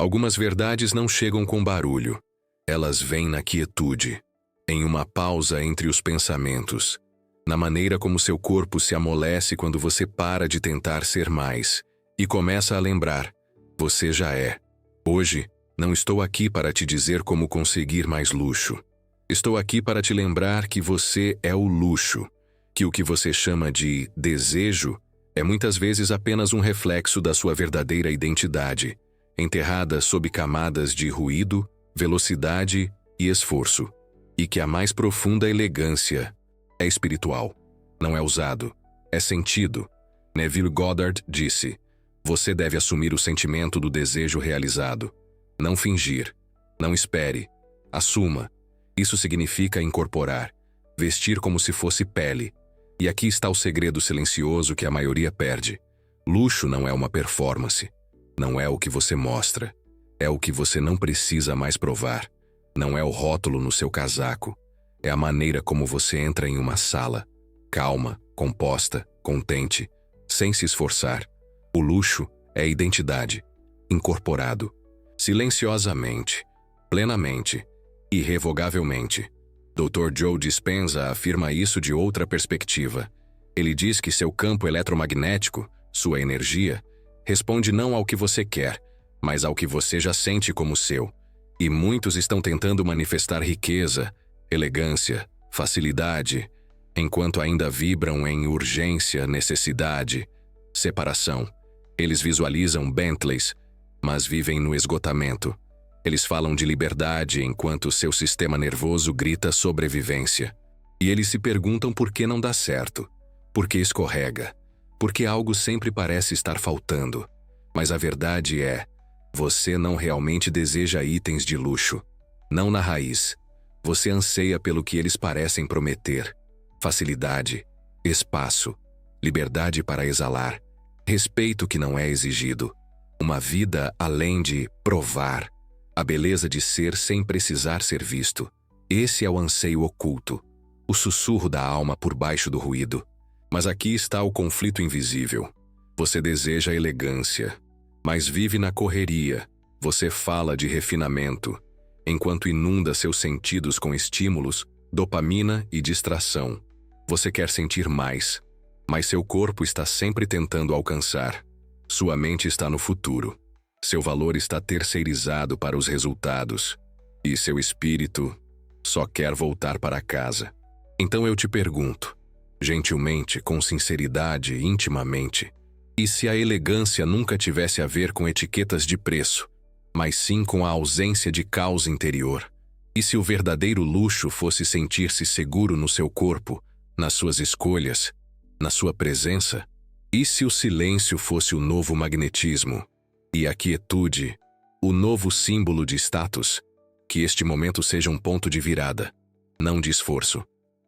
Algumas verdades não chegam com barulho. Elas vêm na quietude, em uma pausa entre os pensamentos, na maneira como seu corpo se amolece quando você para de tentar ser mais e começa a lembrar: você já é. Hoje, não estou aqui para te dizer como conseguir mais luxo. Estou aqui para te lembrar que você é o luxo, que o que você chama de desejo é muitas vezes apenas um reflexo da sua verdadeira identidade, enterrada sob camadas de ruído, velocidade e esforço, e que a mais profunda elegância é espiritual, não é usado, é sentido. Neville Goddard disse: você deve assumir o sentimento do desejo realizado. Não fingir, não espere, assuma. Isso significa incorporar, vestir como se fosse pele. E aqui está o segredo silencioso que a maioria perde. Luxo não é uma performance. Não é o que você mostra. É o que você não precisa mais provar. Não é o rótulo no seu casaco. É a maneira como você entra em uma sala, calma, composta, contente, sem se esforçar. O luxo é identidade, incorporado, silenciosamente, plenamente, irrevogavelmente. Dr. Joe Dispenza afirma isso de outra perspectiva. Ele diz que seu campo eletromagnético, sua energia, responde não ao que você quer, mas ao que você já sente como seu. E muitos estão tentando manifestar riqueza, elegância, facilidade, enquanto ainda vibram em urgência, necessidade, separação. Eles visualizam Bentleys, mas vivem no esgotamento. Eles falam de liberdade enquanto seu sistema nervoso grita sobrevivência. E eles se perguntam por que não dá certo, por que escorrega, por que algo sempre parece estar faltando. Mas a verdade é, você não realmente deseja itens de luxo. Não na raiz. Você anseia pelo que eles parecem prometer. Facilidade, espaço, liberdade para exalar, respeito que não é exigido, uma vida além de provar, a beleza de ser sem precisar ser visto. Esse é o anseio oculto, o sussurro da alma por baixo do ruído. Mas aqui está o conflito invisível. Você deseja elegância, mas vive na correria. Você fala de refinamento, enquanto inunda seus sentidos com estímulos, dopamina e distração. Você quer sentir mais, mas seu corpo está sempre tentando alcançar. Sua mente está no futuro. Seu valor está terceirizado para os resultados. E seu espírito só quer voltar para casa. Então eu te pergunto, gentilmente, com sinceridade, intimamente, e se a elegância nunca tivesse a ver com etiquetas de preço, mas sim com a ausência de caos interior? E se o verdadeiro luxo fosse sentir-se seguro no seu corpo, nas suas escolhas, na sua presença? E se o silêncio fosse o novo magnetismo? E a quietude, o novo símbolo de status? Que este momento seja um ponto de virada, não de esforço,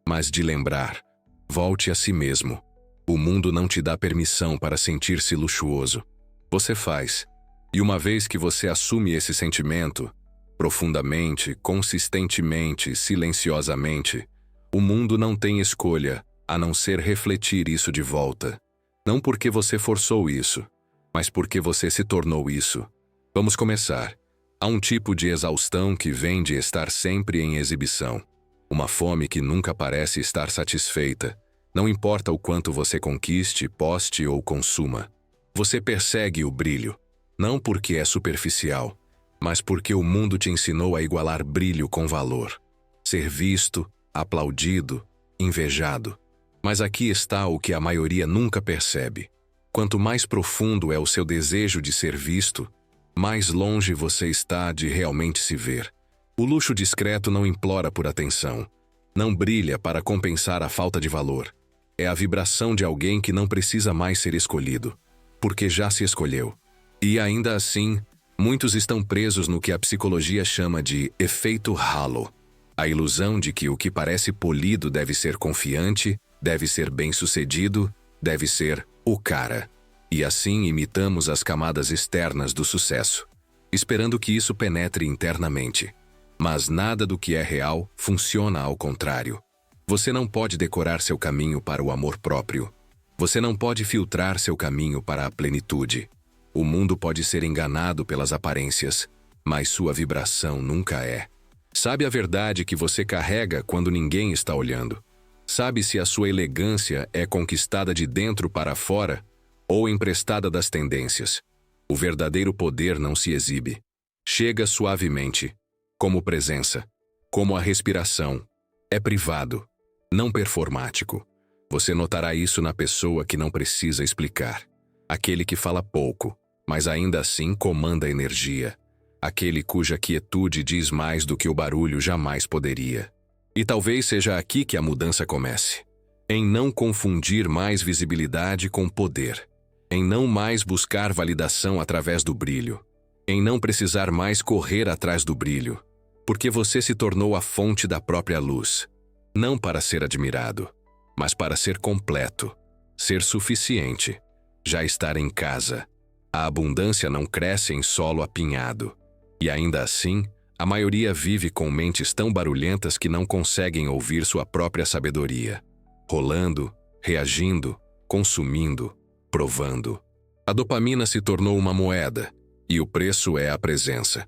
mas de lembrar. Volte a si mesmo. O mundo não te dá permissão para sentir-se luxuoso. Você faz. E uma vez que você assume esse sentimento, profundamente, consistentemente, silenciosamente, o mundo não tem escolha a não ser refletir isso de volta. Não porque você forçou isso, mas porque você se tornou isso. Vamos começar. Há um tipo de exaustão que vem de estar sempre em exibição. Uma fome que nunca parece estar satisfeita. Não importa o quanto você conquiste, poste ou consuma. Você persegue o brilho, não porque é superficial, mas porque o mundo te ensinou a igualar brilho com valor. Ser visto, aplaudido, invejado. Mas aqui está o que a maioria nunca percebe. Quanto mais profundo é o seu desejo de ser visto, mais longe você está de realmente se ver. O luxo discreto não implora por atenção. Não brilha para compensar a falta de valor. É a vibração de alguém que não precisa mais ser escolhido, porque já se escolheu. E ainda assim, muitos estão presos no que a psicologia chama de efeito halo. A ilusão de que o que parece polido deve ser confiante, deve ser bem-sucedido, deve ser o cara. E assim imitamos as camadas externas do sucesso, esperando que isso penetre internamente. Mas nada do que é real funciona ao contrário. Você não pode decorar seu caminho para o amor próprio. Você não pode filtrar seu caminho para a plenitude. O mundo pode ser enganado pelas aparências, mas sua vibração nunca é. Sabe a verdade que você carrega quando ninguém está olhando? Sabe se a sua elegância é conquistada de dentro para fora ou emprestada das tendências? O verdadeiro poder não se exibe. Chega suavemente, como presença, como a respiração. É privado, não performático. Você notará isso na pessoa que não precisa explicar. Aquele que fala pouco, mas ainda assim comanda a energia. Aquele cuja quietude diz mais do que o barulho jamais poderia. E talvez seja aqui que a mudança comece. Em não confundir mais visibilidade com poder. Em não mais buscar validação através do brilho. Em não precisar mais correr atrás do brilho. Porque você se tornou a fonte da própria luz. Não para ser admirado, mas para ser completo. Ser suficiente. Já estar em casa. A abundância não cresce em solo apinhado. E ainda assim, a maioria vive com mentes tão barulhentas que não conseguem ouvir sua própria sabedoria. Rolando, reagindo, consumindo, provando. A dopamina se tornou uma moeda, e o preço é a presença.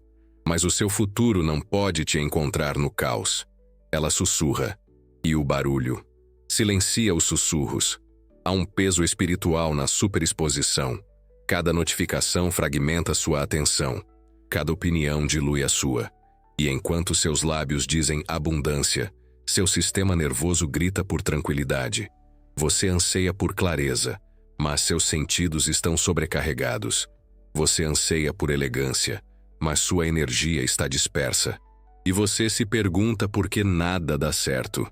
Mas o seu futuro não pode te encontrar no caos. Ela sussurra. E o barulho silencia os sussurros. Há um peso espiritual na superexposição. Cada notificação fragmenta sua atenção. Cada opinião dilui a sua. E enquanto seus lábios dizem abundância, seu sistema nervoso grita por tranquilidade. Você anseia por clareza, mas seus sentidos estão sobrecarregados. Você anseia por elegância, mas sua energia está dispersa. E você se pergunta por que nada dá certo.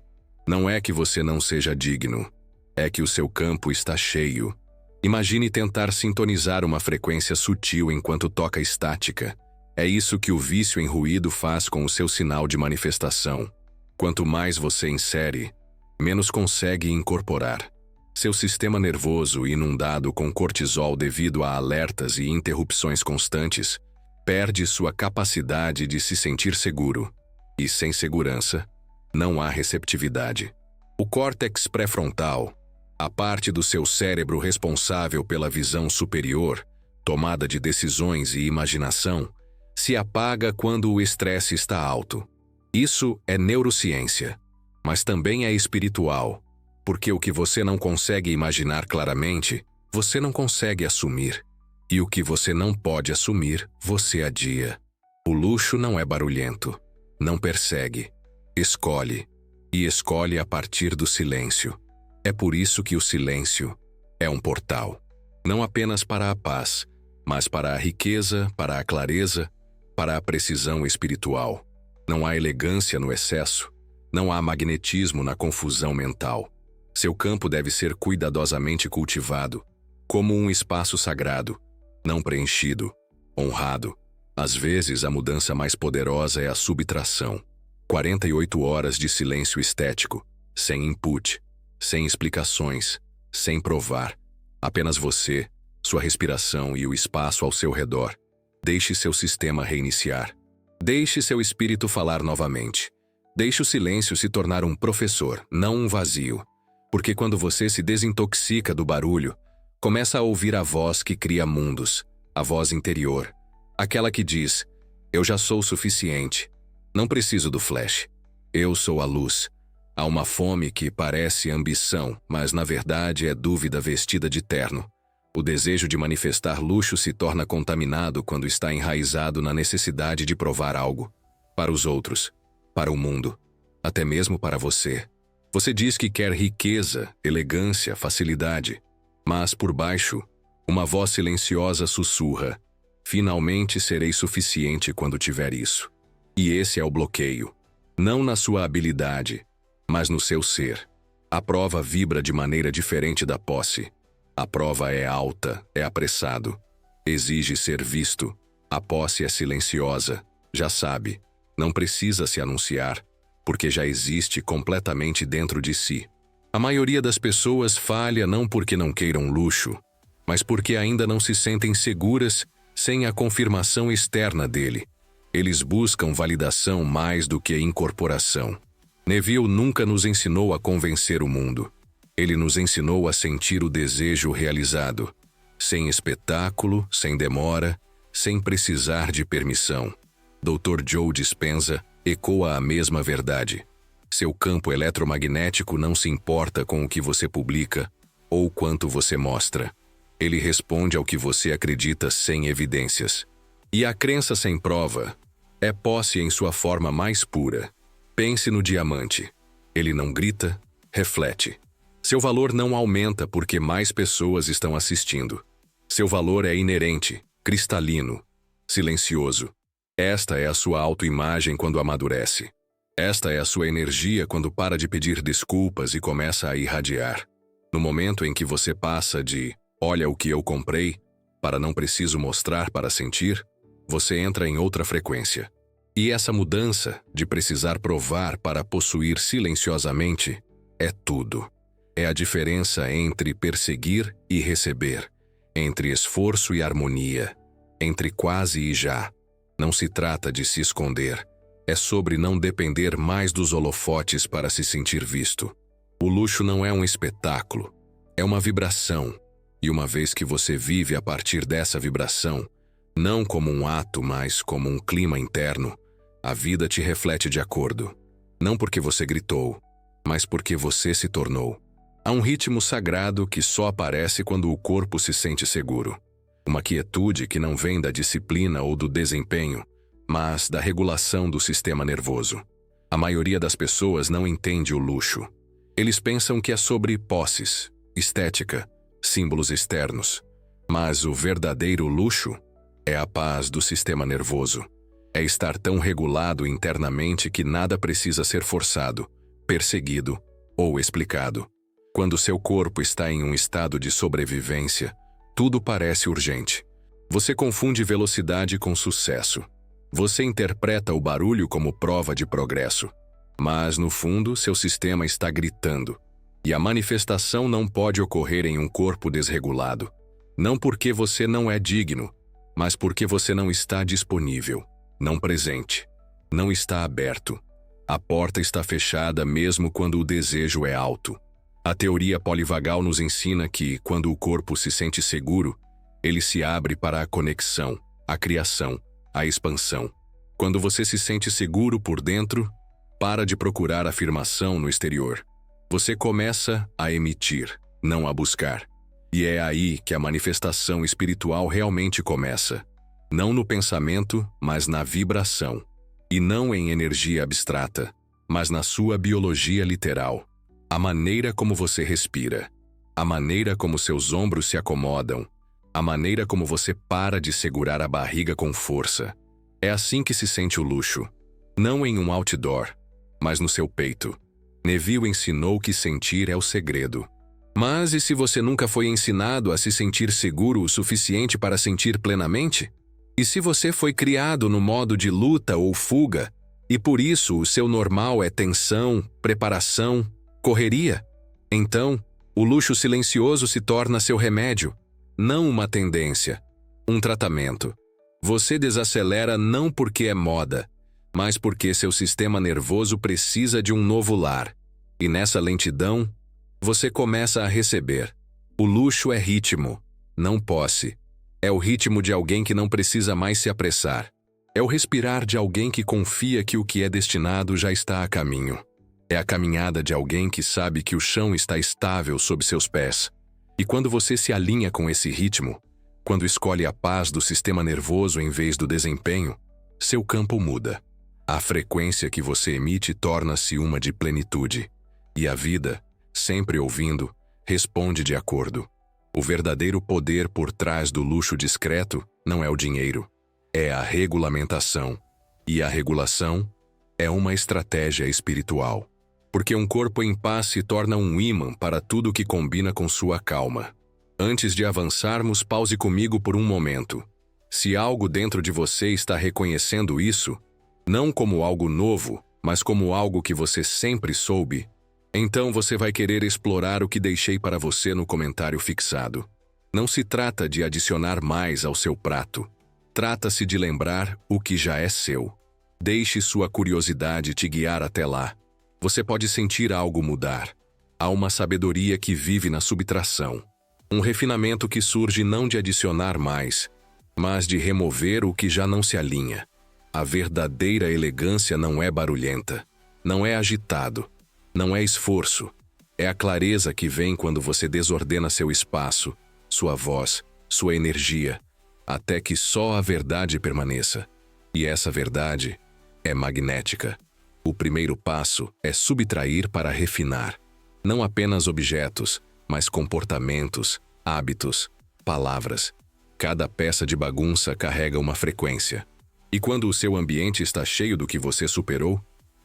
Não é que você não seja digno. É que o seu campo está cheio. Imagine tentar sintonizar uma frequência sutil enquanto toca estática. É isso que o vício em ruído faz com o seu sinal de manifestação. Quanto mais você insere, menos consegue incorporar. Seu sistema nervoso, inundado com cortisol devido a alertas e interrupções constantes, perde sua capacidade de se sentir seguro. E sem segurança, não há receptividade. O córtex pré-frontal, a parte do seu cérebro responsável pela visão superior, tomada de decisões e imaginação, se apaga quando o estresse está alto. Isso é neurociência, mas também é espiritual, porque o que você não consegue imaginar claramente, você não consegue assumir. E o que você não pode assumir, você adia. O luxo não é barulhento, não persegue, escolhe, e escolhe a partir do silêncio. É por isso que o silêncio é um portal, não apenas para a paz, mas para a riqueza, para a clareza, para a precisão espiritual. Não há elegância no excesso, não há magnetismo na confusão mental. Seu campo deve ser cuidadosamente cultivado, como um espaço sagrado, não preenchido, honrado. Às vezes, a mudança mais poderosa é a subtração. 48 horas de silêncio estético, sem input, sem explicações, sem provar. Apenas você, sua respiração e o espaço ao seu redor. Deixe seu sistema reiniciar. Deixe seu espírito falar novamente. Deixe o silêncio se tornar um professor, não um vazio. Porque quando você se desintoxica do barulho, começa a ouvir a voz que cria mundos, a voz interior. Aquela que diz, eu já sou suficiente. Não preciso do flash. Eu sou a luz. Há uma fome que parece ambição, mas na verdade é dúvida vestida de terno. O desejo de manifestar luxo se torna contaminado quando está enraizado na necessidade de provar algo. Para os outros, para o mundo, até mesmo para você. Você diz que quer riqueza, elegância, facilidade. Mas por baixo, uma voz silenciosa sussurra, finalmente serei suficiente quando tiver isso. E esse é o bloqueio. Não na sua habilidade, mas no seu ser. A prova vibra de maneira diferente da posse. A prova é alta, é apressado. Exige ser visto. A posse é silenciosa, já sabe. Não precisa se anunciar, porque já existe completamente dentro de si. A maioria das pessoas falha não porque não queiram luxo, mas porque ainda não se sentem seguras sem a confirmação externa dele. Eles buscam validação mais do que incorporação. Neville nunca nos ensinou a convencer o mundo. Ele nos ensinou a sentir o desejo realizado. sem espetáculo, sem demora, sem precisar de permissão. Dr. Joe Dispenza ecoa a mesma verdade. Seu campo eletromagnético não se importa com o que você publica ou quanto você mostra. Ele responde ao que você acredita sem evidências. E a crença sem prova é posse em sua forma mais pura. Pense no diamante. Ele não grita, reflete. Seu valor não aumenta porque mais pessoas estão assistindo. Seu valor é inerente, cristalino, silencioso. Esta é a sua autoimagem quando amadurece. Esta é a sua energia quando para de pedir desculpas e começa a irradiar. No momento em que você passa de "olha o que eu comprei" para "não preciso mostrar para sentir", você entra em outra frequência. E essa mudança de precisar provar para possuir silenciosamente é tudo. É a diferença entre perseguir e receber, entre esforço e harmonia, entre quase e já. Não se trata de se esconder. É sobre não depender mais dos holofotes para se sentir visto. O luxo não é um espetáculo, é uma vibração. E uma vez que você vive a partir dessa vibração, não como um ato, mas como um clima interno, a vida te reflete de acordo. Não porque você gritou, mas porque você se tornou. Há um ritmo sagrado que só aparece quando o corpo se sente seguro. Uma quietude que não vem da disciplina ou do desempenho, mas da regulação do sistema nervoso. A maioria das pessoas não entende o luxo. Eles pensam que é sobre posses, estética, símbolos externos. Mas o verdadeiro luxo é a paz do sistema nervoso. É estar tão regulado internamente que nada precisa ser forçado, perseguido ou explicado. Quando seu corpo está em um estado de sobrevivência, tudo parece urgente. Você confunde velocidade com sucesso. Você interpreta o barulho como prova de progresso. Mas, no fundo, seu sistema está gritando. E a manifestação não pode ocorrer em um corpo desregulado. Não porque você não é digno, mas porque você não está disponível, não presente, não está aberto. A porta está fechada mesmo quando o desejo é alto. A teoria polivagal nos ensina que, quando o corpo se sente seguro, ele se abre para a conexão, a criação, a expansão. Quando você se sente seguro por dentro, para de procurar afirmação no exterior. Você começa a emitir, não a buscar. E é aí que a manifestação espiritual realmente começa. Não no pensamento, mas na vibração. E não em energia abstrata, mas na sua biologia literal. A maneira como você respira, a maneira como seus ombros se acomodam, a maneira como você para de segurar a barriga com força. É assim que se sente o luxo. Não em um outdoor, mas no seu peito. Neville ensinou que sentir é o segredo. Mas e se você nunca foi ensinado a se sentir seguro o suficiente para sentir plenamente? E se você foi criado no modo de luta ou fuga, e por isso o seu normal é tensão, preparação, correria? Então, o luxo silencioso se torna seu remédio, não uma tendência, um tratamento. Você desacelera não porque é moda, mas porque seu sistema nervoso precisa de um novo lar. E nessa lentidão, você começa a receber. O luxo é ritmo, não posse. É o ritmo de alguém que não precisa mais se apressar. É o respirar de alguém que confia que o que é destinado já está a caminho. É a caminhada de alguém que sabe que o chão está estável sob seus pés. E quando você se alinha com esse ritmo, quando escolhe a paz do sistema nervoso em vez do desempenho, seu campo muda. A frequência que você emite torna-se uma de plenitude. E a vida, sempre ouvindo, responde de acordo. O verdadeiro poder por trás do luxo discreto não é o dinheiro, é a regulamentação. E a regulação é uma estratégia espiritual. Porque um corpo em paz se torna um ímã para tudo que combina com sua calma. Antes de avançarmos, pause comigo por um momento. Se algo dentro de você está reconhecendo isso, não como algo novo, mas como algo que você sempre soube, então você vai querer explorar o que deixei para você no comentário fixado. Não se trata de adicionar mais ao seu prato. Trata-se de lembrar o que já é seu. Deixe sua curiosidade te guiar até lá. Você pode sentir algo mudar. Há uma sabedoria que vive na subtração. Um refinamento que surge não de adicionar mais, mas de remover o que já não se alinha. A verdadeira elegância não é barulhenta, não é agitado, não é esforço. É a clareza que vem quando você desordena seu espaço, sua voz, sua energia, até que só a verdade permaneça. E essa verdade é magnética. O primeiro passo é subtrair para refinar. Não apenas objetos, mas comportamentos, hábitos, palavras. Cada peça de bagunça carrega uma frequência. E quando o seu ambiente está cheio do que você superou,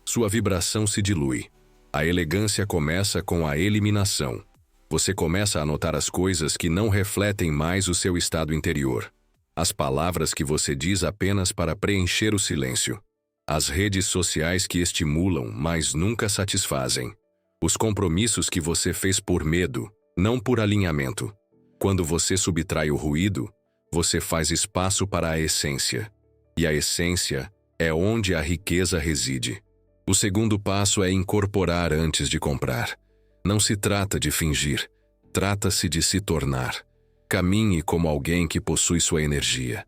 sua vibração se dilui. A elegância começa com a eliminação. Você começa a notar as coisas que não refletem mais o seu estado interior. As palavras que você diz apenas para preencher o silêncio. As redes sociais que estimulam, mas nunca satisfazem. Os compromissos que você fez por medo, não por alinhamento. Quando você subtrai o ruído, você faz espaço para a essência. E a essência é onde a riqueza reside. O segundo passo é incorporar antes de comprar. Não se trata de fingir, trata-se de se tornar. Caminhe como alguém que possui sua energia.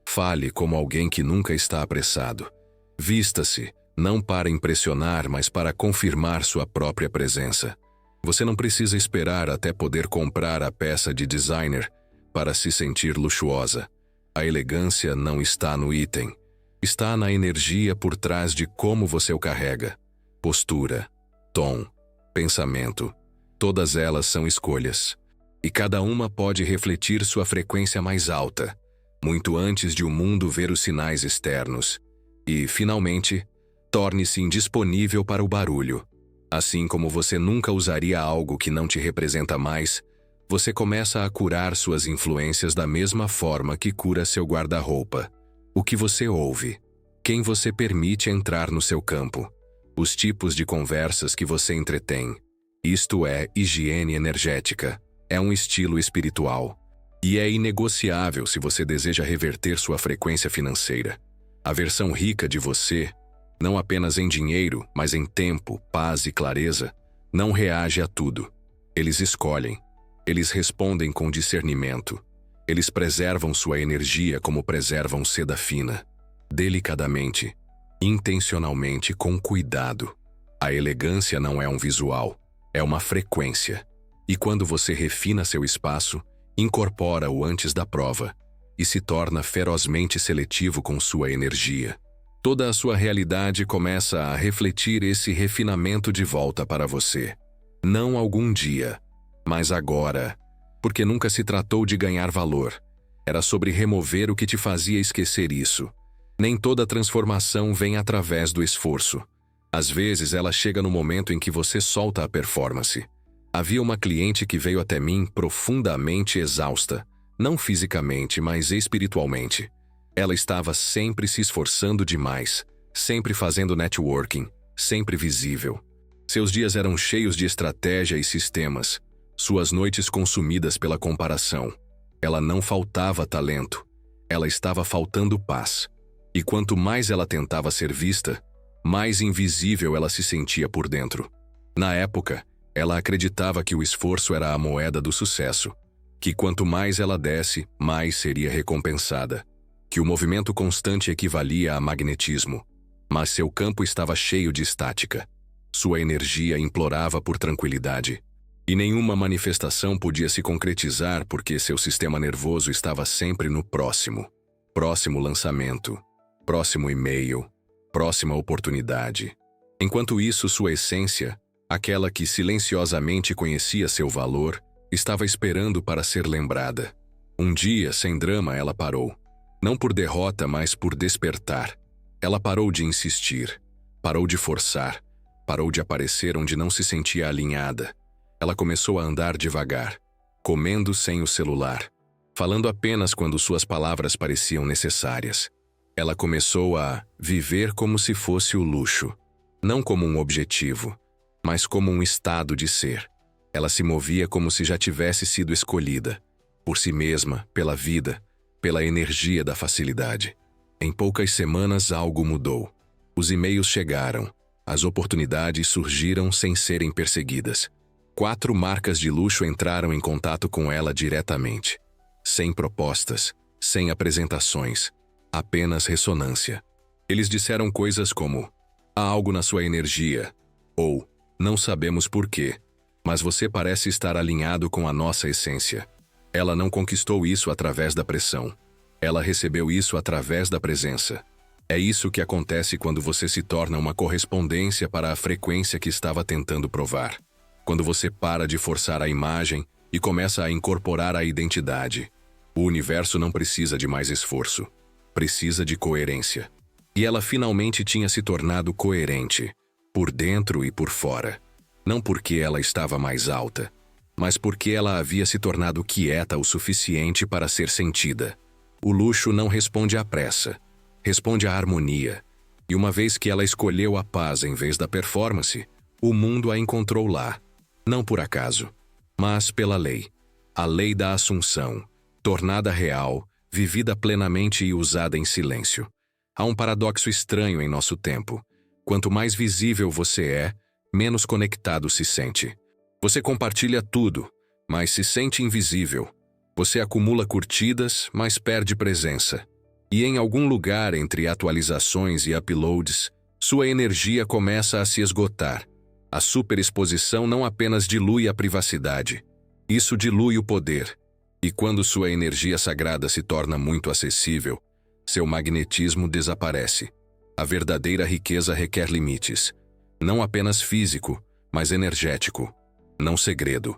Fale como alguém que nunca está apressado. Vista-se, não para impressionar, mas para confirmar sua própria presença. Você não precisa esperar até poder comprar a peça de designer para se sentir luxuosa. A elegância não está no item. Está na energia por trás de como você o carrega. Postura, tom, pensamento. Todas elas são escolhas. E cada uma pode refletir sua frequência mais alta, muito antes de o mundo ver os sinais externos. E, finalmente, torne-se indisponível para o barulho. Assim como você nunca usaria algo que não te representa mais, você começa a curar suas influências da mesma forma que cura seu guarda-roupa. O que você ouve, quem você permite entrar no seu campo, os tipos de conversas que você entretém. Isto é higiene energética, é um estilo espiritual. E é inegociável se você deseja reverter sua frequência financeira. A versão rica de você, não apenas em dinheiro, mas em tempo, paz e clareza, não reage a tudo. Eles escolhem. Eles respondem com discernimento. Eles preservam sua energia como preservam seda fina. Delicadamente, intencionalmente, com cuidado. A elegância não é um visual, é uma frequência. E quando você refina seu espaço, incorpora-o antes da prova e se torna ferozmente seletivo com sua energia. Toda a sua realidade começa a refletir esse refinamento de volta para você. Não algum dia, mas agora, porque nunca se tratou de ganhar valor. Era sobre remover o que te fazia esquecer isso. Nem toda transformação vem através do esforço. Às vezes ela chega no momento em que você solta a performance. Havia uma cliente que veio até mim profundamente exausta, não fisicamente, mas espiritualmente. Ela estava sempre se esforçando demais, sempre fazendo networking, sempre visível. Seus dias eram cheios de estratégia e sistemas, suas noites consumidas pela comparação. Ela não faltava talento, ela estava faltando paz. E quanto mais ela tentava ser vista, mais invisível ela se sentia por dentro. Na época, ela acreditava que o esforço era a moeda do sucesso, que quanto mais ela desse, mais seria recompensada, que o movimento constante equivalia a magnetismo, mas seu campo estava cheio de estática. Sua energia implorava por tranquilidade. E nenhuma manifestação podia se concretizar porque seu sistema nervoso estava sempre no próximo. Próximo lançamento, próximo e-mail, próxima oportunidade. Enquanto isso, sua essência, aquela que silenciosamente conhecia seu valor, estava esperando para ser lembrada. Um dia, sem drama, ela parou. Não por derrota, mas por despertar. Ela parou de insistir, parou de forçar, parou de aparecer onde não se sentia alinhada. Ela começou a andar devagar, comendo sem o celular, falando apenas quando suas palavras pareciam necessárias. Ela começou a viver como se fosse o luxo, não como um objetivo, mas como um estado de ser. Ela se movia como se já tivesse sido escolhida, por si mesma, pela vida, pela energia da facilidade. Em poucas semanas algo mudou. Os e-mails chegaram, as oportunidades surgiram sem serem perseguidas. 4 marcas de luxo entraram em contato com ela diretamente. Sem propostas, sem apresentações, apenas ressonância. Eles disseram coisas como: há algo na sua energia, ou não sabemos por quê, mas você parece estar alinhado com a nossa essência. Ela não conquistou isso através da pressão. Ela recebeu isso através da presença. É isso que acontece quando você se torna uma correspondência para a frequência que estava tentando provar. Quando você para de forçar a imagem e começa a incorporar a identidade. O universo não precisa de mais esforço. Precisa de coerência. E ela finalmente tinha se tornado coerente, por dentro e por fora. Não porque ela estava mais alta, mas porque ela havia se tornado quieta o suficiente para ser sentida. O luxo não responde à pressa, responde à harmonia. E uma vez que ela escolheu a paz em vez da performance, o mundo a encontrou lá. Não por acaso, mas pela lei. A lei da assunção, tornada real, vivida plenamente e usada em silêncio. Há um paradoxo estranho em nosso tempo. Quanto mais visível você é, menos conectado se sente. Você compartilha tudo, mas se sente invisível. Você acumula curtidas, mas perde presença. E em algum lugar entre atualizações e uploads, sua energia começa a se esgotar. A superexposição não apenas dilui a privacidade, isso dilui o poder. E quando sua energia sagrada se torna muito acessível, seu magnetismo desaparece. A verdadeira riqueza requer limites. Não apenas físico, mas energético. Não segredo,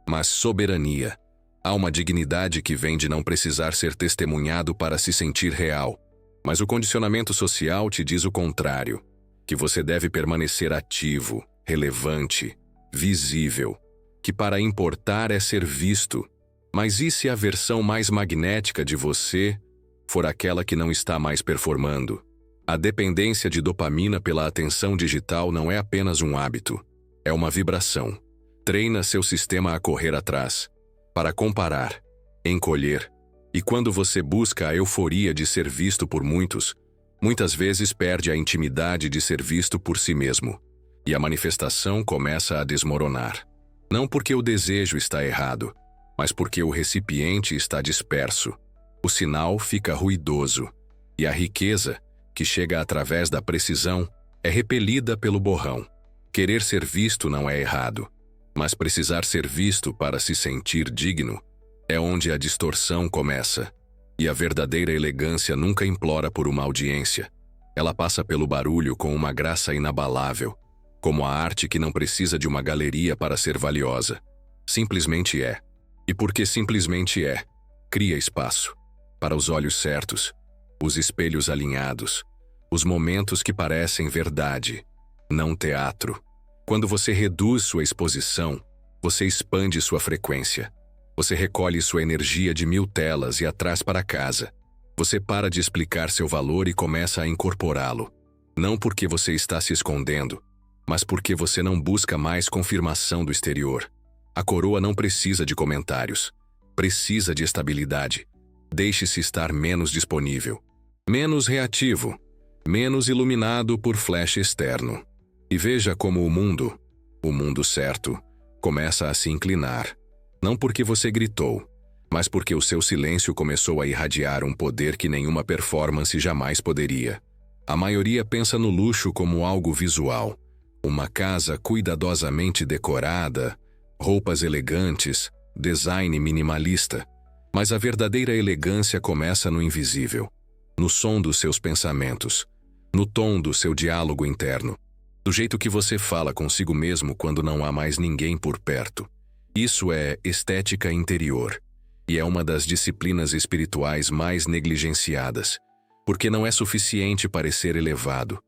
mas soberania. Há uma dignidade que vem de não precisar ser testemunhado para se sentir real. Mas o condicionamento social te diz o contrário, que você deve permanecer ativo, relevante, visível, que para importar é ser visto. Mas e se a versão mais magnética de você for aquela que não está mais performando? A dependência de dopamina pela atenção digital não é apenas um hábito, é uma vibração. Treina seu sistema a correr atrás, para comparar, encolher. E quando você busca a euforia de ser visto por muitos, muitas vezes perde a intimidade de ser visto por si mesmo. E a manifestação começa a desmoronar. Não porque o desejo está errado, mas porque o recipiente está disperso. O sinal fica ruidoso. E a riqueza, que chega através da precisão, é repelida pelo borrão. Querer ser visto não é errado, mas precisar ser visto para se sentir digno é onde a distorção começa. E a verdadeira elegância nunca implora por uma audiência. Ela passa pelo barulho com uma graça inabalável, como a arte que não precisa de uma galeria para ser valiosa. Simplesmente é. E porque simplesmente é, cria espaço para os olhos certos, os espelhos alinhados, os momentos que parecem verdade, não teatro. Quando você reduz sua exposição, você expande sua frequência. Você recolhe sua energia de 1000 telas e a traz para casa. Você para de explicar seu valor e começa a incorporá-lo. Não porque você está se escondendo, mas porque você não busca mais confirmação do exterior. A coroa não precisa de comentários. Precisa de estabilidade. Deixe-se estar menos disponível, menos reativo, menos iluminado por flash externo. E veja como o mundo certo, começa a se inclinar. Não porque você gritou, mas porque o seu silêncio começou a irradiar um poder que nenhuma performance jamais poderia. A maioria pensa no luxo como algo visual. Uma casa cuidadosamente decorada, roupas elegantes, design minimalista. Mas a verdadeira elegância começa no invisível, no som dos seus pensamentos, no tom do seu diálogo interno, do jeito que você fala consigo mesmo quando não há mais ninguém por perto. Isso é estética interior, e é uma das disciplinas espirituais mais negligenciadas, porque não é suficiente parecer elevado.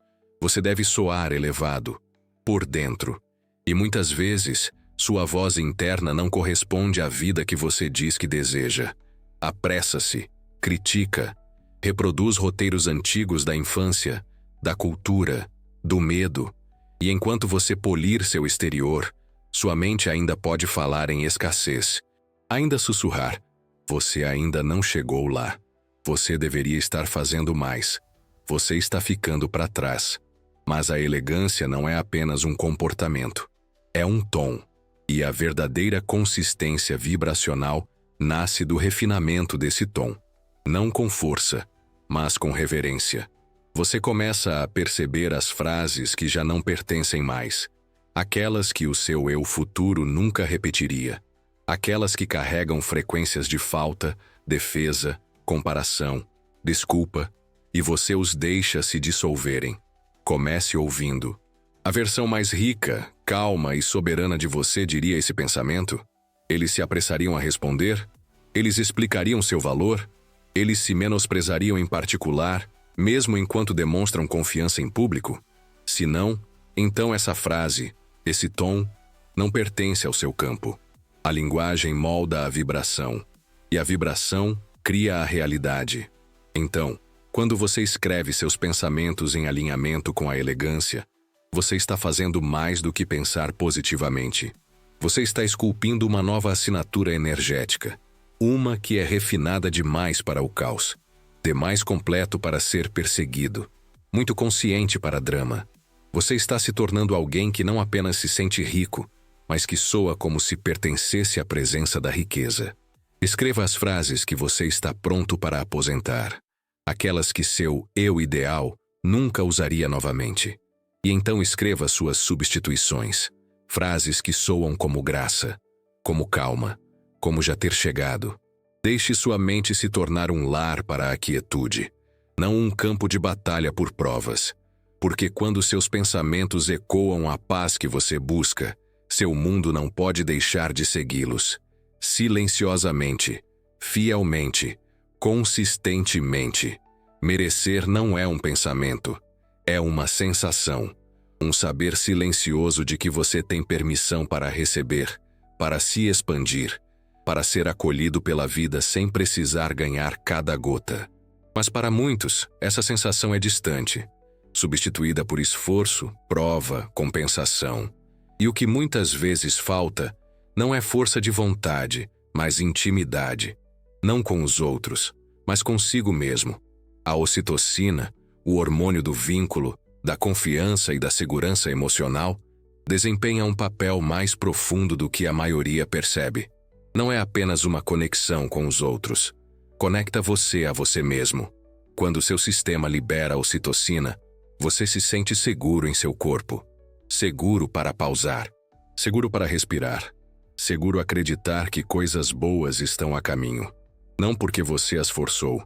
Você deve soar elevado, por dentro, e muitas vezes sua voz interna não corresponde à vida que você diz que deseja. Apressa-se, critica, reproduz roteiros antigos da infância, da cultura, do medo, e enquanto você polir seu exterior, sua mente ainda pode falar em escassez, ainda sussurrar: você ainda não chegou lá. Você deveria estar fazendo mais. Você está ficando para trás. Mas a elegância não é apenas um comportamento. É um tom. E a verdadeira consistência vibracional nasce do refinamento desse tom. Não com força, mas com reverência. Você começa a perceber as frases que já não pertencem mais. Aquelas que o seu eu futuro nunca repetiria. Aquelas que carregam frequências de falta, defesa, comparação, desculpa, e você os deixa se dissolverem. Comece ouvindo. A versão mais rica, calma e soberana de você diria esse pensamento? Eles se apressariam a responder? Eles explicariam seu valor? Eles se menosprezariam em particular, mesmo enquanto demonstram confiança em público? Se não, então essa frase, esse tom, não pertence ao seu campo. A linguagem molda a vibração, e a vibração cria a realidade. Então, quando você escreve seus pensamentos em alinhamento com a elegância, você está fazendo mais do que pensar positivamente. Você está esculpindo uma nova assinatura energética, uma que é refinada demais para o caos, demais completo para ser perseguido, muito consciente para drama. Você está se tornando alguém que não apenas se sente rico, mas que soa como se pertencesse à presença da riqueza. Escreva as frases que você está pronto para aposentar, aquelas que seu eu ideal nunca usaria novamente. E então escreva suas substituições, frases que soam como graça, como calma, como já ter chegado. Deixe sua mente se tornar um lar para a quietude, não um campo de batalha por provas. Porque quando seus pensamentos ecoam a paz que você busca, seu mundo não pode deixar de segui-los. Silenciosamente, fielmente, consistentemente. Merecer não é um pensamento, é uma sensação. Um saber silencioso de que você tem permissão para receber, para se expandir, para ser acolhido pela vida sem precisar ganhar cada gota. Mas para muitos, essa sensação é distante, substituída por esforço, prova, compensação. E o que muitas vezes falta não é força de vontade, mas intimidade. Não com os outros, mas consigo mesmo. A ocitocina, o hormônio do vínculo, da confiança e da segurança emocional, desempenha um papel mais profundo do que a maioria percebe. Não é apenas uma conexão com os outros. Conecta você a você mesmo. Quando seu sistema libera a ocitocina, você se sente seguro em seu corpo. Seguro para pausar. Seguro para respirar. Seguro acreditar que coisas boas estão a caminho. Não porque você as forçou,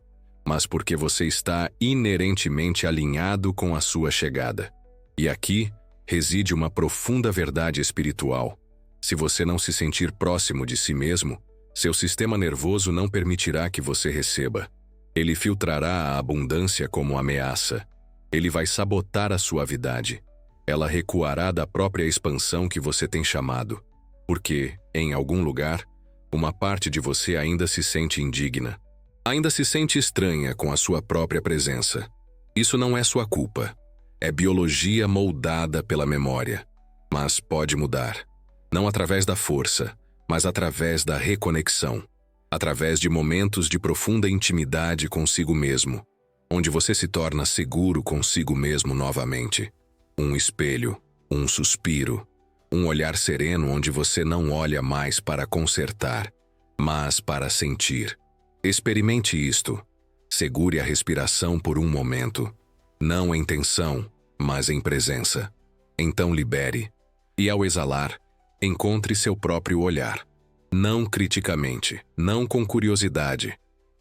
mas porque você está inerentemente alinhado com a sua chegada. E aqui reside uma profunda verdade espiritual. Se você não se sentir próximo de si mesmo, seu sistema nervoso não permitirá que você receba. Ele filtrará a abundância como ameaça. Ele vai sabotar a suavidade. Ela recuará da própria expansão que você tem chamado. Porque, em algum lugar, uma parte de você ainda se sente indigna. Ainda se sente estranha com a sua própria presença. Isso não é sua culpa. É biologia moldada pela memória. Mas pode mudar. Não através da força, mas através da reconexão. Através de momentos de profunda intimidade consigo mesmo, onde você se torna seguro consigo mesmo novamente. Um espelho, um suspiro, um olhar sereno onde você não olha mais para consertar, mas para sentir. Experimente isto. Segure a respiração por um momento. Não em tensão, mas em presença. Então libere. E ao exalar, encontre seu próprio olhar. Não criticamente, não com curiosidade,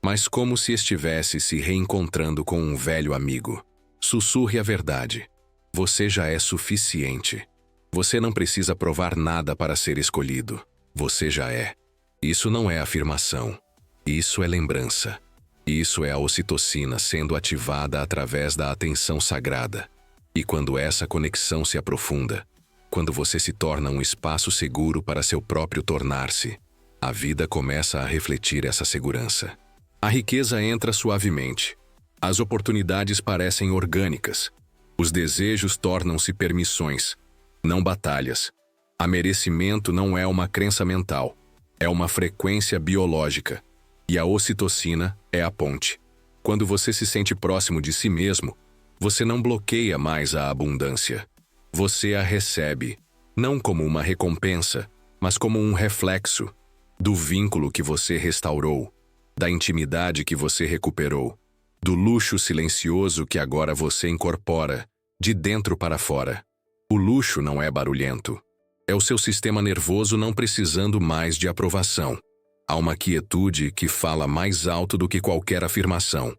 mas como se estivesse se reencontrando com um velho amigo. Sussurre a verdade. Você já é suficiente. Você não precisa provar nada para ser escolhido. Você já é. Isso não é afirmação. Isso é lembrança. Isso é a ocitocina sendo ativada através da atenção sagrada. E quando essa conexão se aprofunda, quando você se torna um espaço seguro para seu próprio tornar-se, a vida começa a refletir essa segurança. A riqueza entra suavemente. As oportunidades parecem orgânicas. Os desejos tornam-se permissões, não batalhas. A merecimento não é uma crença mental, é uma frequência biológica. E a ocitocina é a ponte. Quando você se sente próximo de si mesmo, você não bloqueia mais a abundância. Você a recebe, não como uma recompensa, mas como um reflexo do vínculo que você restaurou, da intimidade que você recuperou, do luxo silencioso que agora você incorpora, de dentro para fora. O luxo não é barulhento. É o seu sistema nervoso não precisando mais de aprovação. Há uma quietude que fala mais alto do que qualquer afirmação.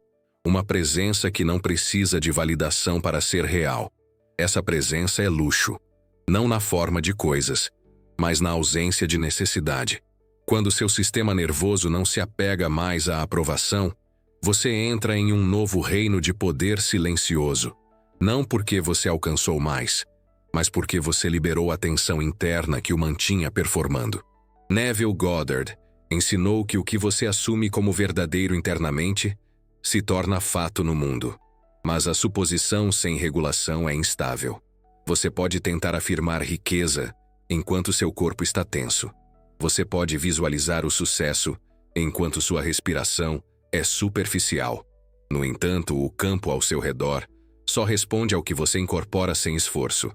Uma presença que não precisa de validação para ser real. Essa presença é luxo, não na forma de coisas, mas na ausência de necessidade. Quando seu sistema nervoso não se apega mais à aprovação, você entra em um novo reino de poder silencioso. Não porque você alcançou mais, mas porque você liberou a tensão interna que o mantinha performando. Neville Goddard ensinou que o que você assume como verdadeiro internamente se torna fato no mundo. Mas a suposição sem regulação é instável. Você pode tentar afirmar riqueza enquanto seu corpo está tenso. Você pode visualizar o sucesso enquanto sua respiração é superficial. No entanto, o campo ao seu redor só responde ao que você incorpora sem esforço.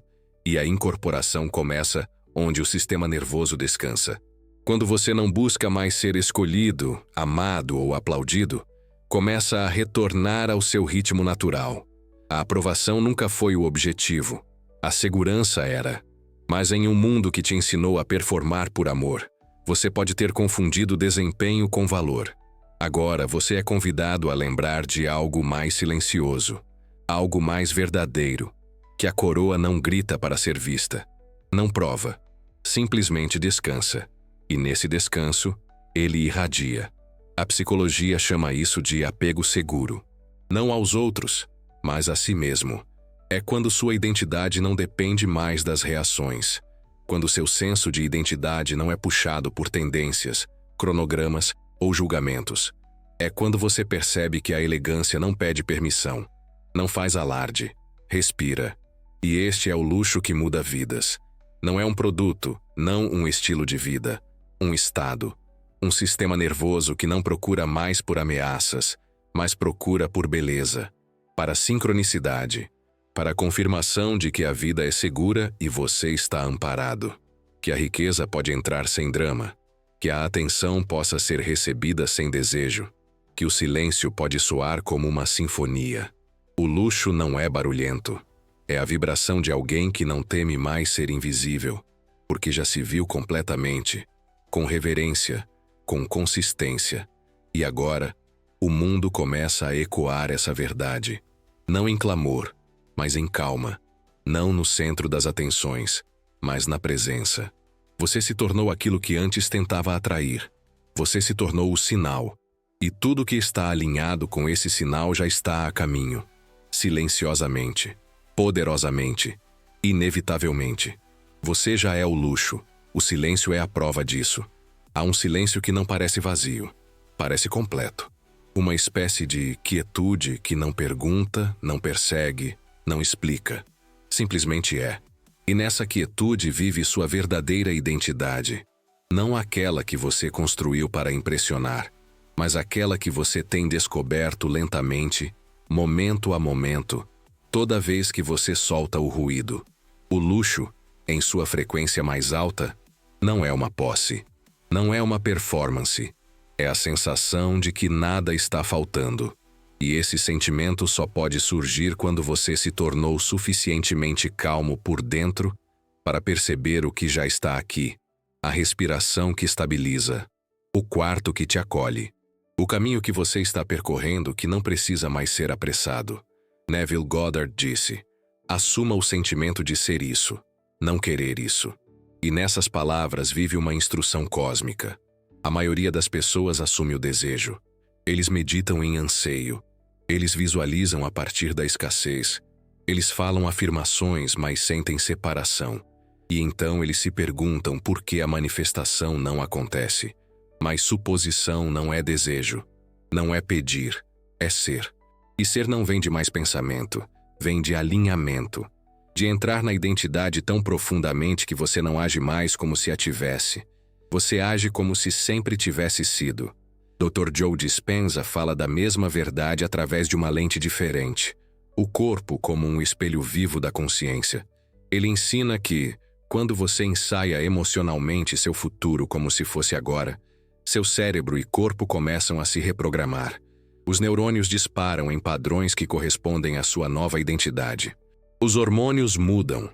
E a incorporação começa onde o sistema nervoso descansa. Quando você não busca mais ser escolhido, amado ou aplaudido, começa a retornar ao seu ritmo natural. A aprovação nunca foi o objetivo. A segurança era. Mas em um mundo que te ensinou a performar por amor, você pode ter confundido desempenho com valor. Agora você é convidado a lembrar de algo mais silencioso, algo mais verdadeiro, que a coroa não grita para ser vista, não prova, simplesmente descansa. E nesse descanso, ele irradia. A psicologia chama isso de apego seguro. Não aos outros, mas a si mesmo. É quando sua identidade não depende mais das reações. Quando seu senso de identidade não é puxado por tendências, cronogramas ou julgamentos. É quando você percebe que a elegância não pede permissão, não faz alarde, respira. E este é o luxo que muda vidas. Não é um produto, não um estilo de vida. Um estado. Um sistema nervoso que não procura mais por ameaças, mas procura por beleza, para sincronicidade, para a confirmação de que a vida é segura e você está amparado, que a riqueza pode entrar sem drama, que a atenção possa ser recebida sem desejo, que o silêncio pode soar como uma sinfonia. O luxo não é barulhento. É a vibração de alguém que não teme mais ser invisível, porque já se viu completamente, com reverência, com consistência. E agora, o mundo começa a ecoar essa verdade. Não em clamor, mas em calma. Não no centro das atenções, mas na presença. Você se tornou aquilo que antes tentava atrair. Você se tornou o sinal. E tudo que está alinhado com esse sinal já está a caminho. Silenciosamente, poderosamente, inevitavelmente. Você já é o luxo. O silêncio é a prova disso. Há um silêncio que não parece vazio, parece completo. Uma espécie de quietude que não pergunta, não persegue, não explica. Simplesmente é. E nessa quietude vive sua verdadeira identidade. Não aquela que você construiu para impressionar, mas aquela que você tem descoberto lentamente, momento a momento, toda vez que você solta o ruído. O luxo, em sua frequência mais alta, não é uma posse, não é uma performance, é a sensação de que nada está faltando. E esse sentimento só pode surgir quando você se tornou suficientemente calmo por dentro para perceber o que já está aqui, a respiração que estabiliza, o quarto que te acolhe, o caminho que você está percorrendo que não precisa mais ser apressado. Neville Goddard disse: assuma o sentimento de ser isso, não querer isso. E nessas palavras vive uma instrução cósmica. A maioria das pessoas assume o desejo. Eles meditam em anseio. Eles visualizam a partir da escassez. Eles falam afirmações, mas sentem separação. E então eles se perguntam por que a manifestação não acontece. Mas suposição não é desejo. Não é pedir, é ser. E ser não vem de mais pensamento, vem de alinhamento. De entrar na identidade tão profundamente que você não age mais como se a tivesse. Você age como se sempre tivesse sido. Dr. Joe Dispenza fala da mesma verdade através de uma lente diferente. O corpo como um espelho vivo da consciência. Ele ensina que, Quando você ensaia emocionalmente seu futuro como se fosse agora, seu cérebro e corpo começam a se reprogramar. Os neurônios disparam em padrões que correspondem à sua nova identidade. Os hormônios mudam.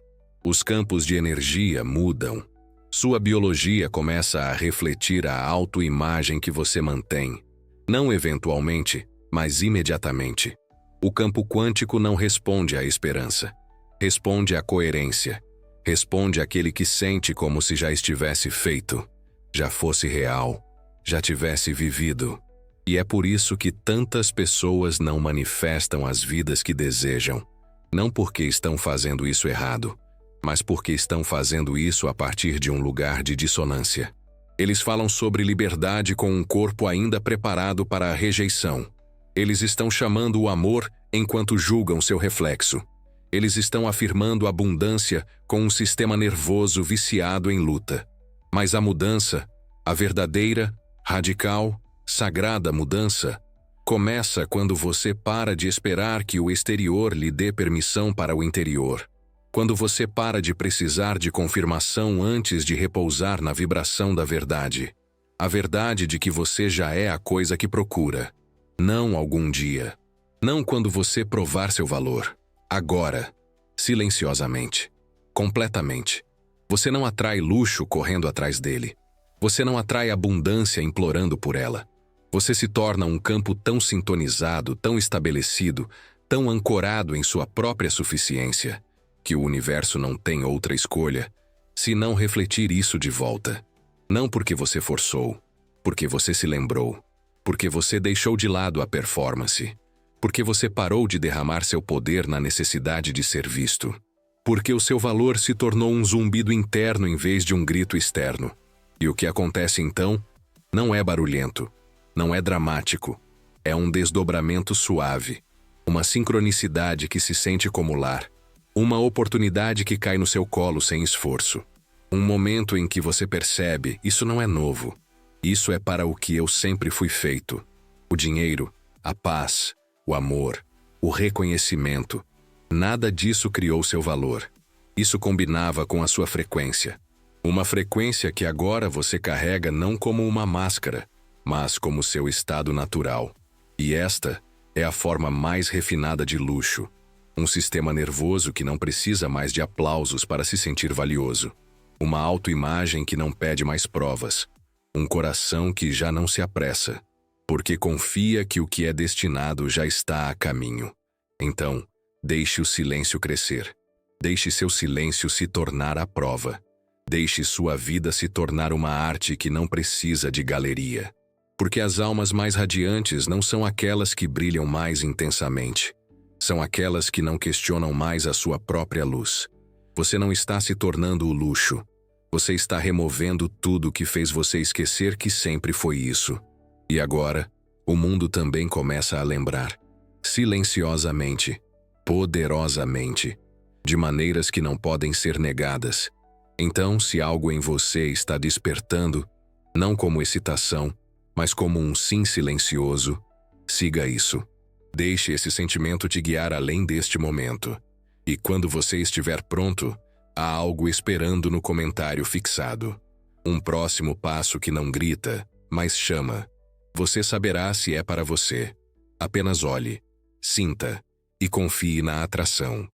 Os campos de energia mudam. Sua biologia começa a refletir a autoimagem que você mantém. Não eventualmente, mas imediatamente. O campo quântico não responde à esperança. Responde à coerência. Responde àquele que sente como se já estivesse feito, já fosse real, já tivesse vivido. E é por isso que tantas pessoas não manifestam as vidas que desejam. Não porque estão fazendo isso errado, mas porque estão fazendo isso a partir de um lugar de dissonância. Eles falam sobre liberdade com um corpo ainda preparado para a rejeição. Eles estão chamando o amor enquanto julgam seu reflexo. Eles estão afirmando abundância com um sistema nervoso viciado em luta. Mas a mudança, a verdadeira, radical, sagrada mudança, começa quando você para de esperar que o exterior lhe dê permissão para o interior. Quando você para de precisar de confirmação antes de repousar na vibração da verdade. A verdade de que você já é a coisa que procura. Não algum dia. Não quando você provar seu valor. Agora, silenciosamente, completamente. Você não atrai luxo correndo atrás dele. Você não atrai abundância implorando por ela. Você se torna um campo tão sintonizado, tão estabelecido, tão ancorado em sua própria suficiência, que o universo não tem outra escolha senão refletir isso de volta. Não porque você forçou, porque você se lembrou, porque você deixou de lado a performance. Porque você parou de derramar seu poder na necessidade de ser visto. Porque o seu valor se tornou um zumbido interno em vez de um grito externo. E o que acontece então não é barulhento, não é dramático. É um desdobramento suave, uma sincronicidade que se sente como lar, uma oportunidade que cai no seu colo sem esforço. Um momento em que você percebe, isso não é novo. Isso é para o que eu sempre fui feito. O dinheiro, a paz, o amor, o reconhecimento, nada disso criou seu valor. Isso combinava com a sua frequência. Uma frequência que agora você carrega não como uma máscara, mas como seu estado natural. E esta é a forma mais refinada de luxo. Um sistema nervoso que não precisa mais de aplausos para se sentir valioso. Uma autoimagem que não pede mais provas. Um coração que já não se apressa, porque confia que o que é destinado já está a caminho. Então, deixe o silêncio crescer. Deixe seu silêncio se tornar a prova. Deixe sua vida se tornar uma arte que não precisa de galeria. Porque as almas mais radiantes não são aquelas que brilham mais intensamente. São aquelas que não questionam mais a sua própria luz. Você não está se tornando o luxo. Você está removendo tudo que fez você esquecer que sempre foi isso. E agora, o mundo também começa a lembrar, silenciosamente, poderosamente, de maneiras que não podem ser negadas. Então, se algo em você está despertando, não como excitação, mas como um sim silencioso, siga isso. Deixe esse sentimento te guiar além deste momento. E quando você estiver pronto, há algo esperando no comentário fixado. Um próximo passo que não grita, mas chama. Você saberá se é para você. Apenas olhe, sinta e confie na atração.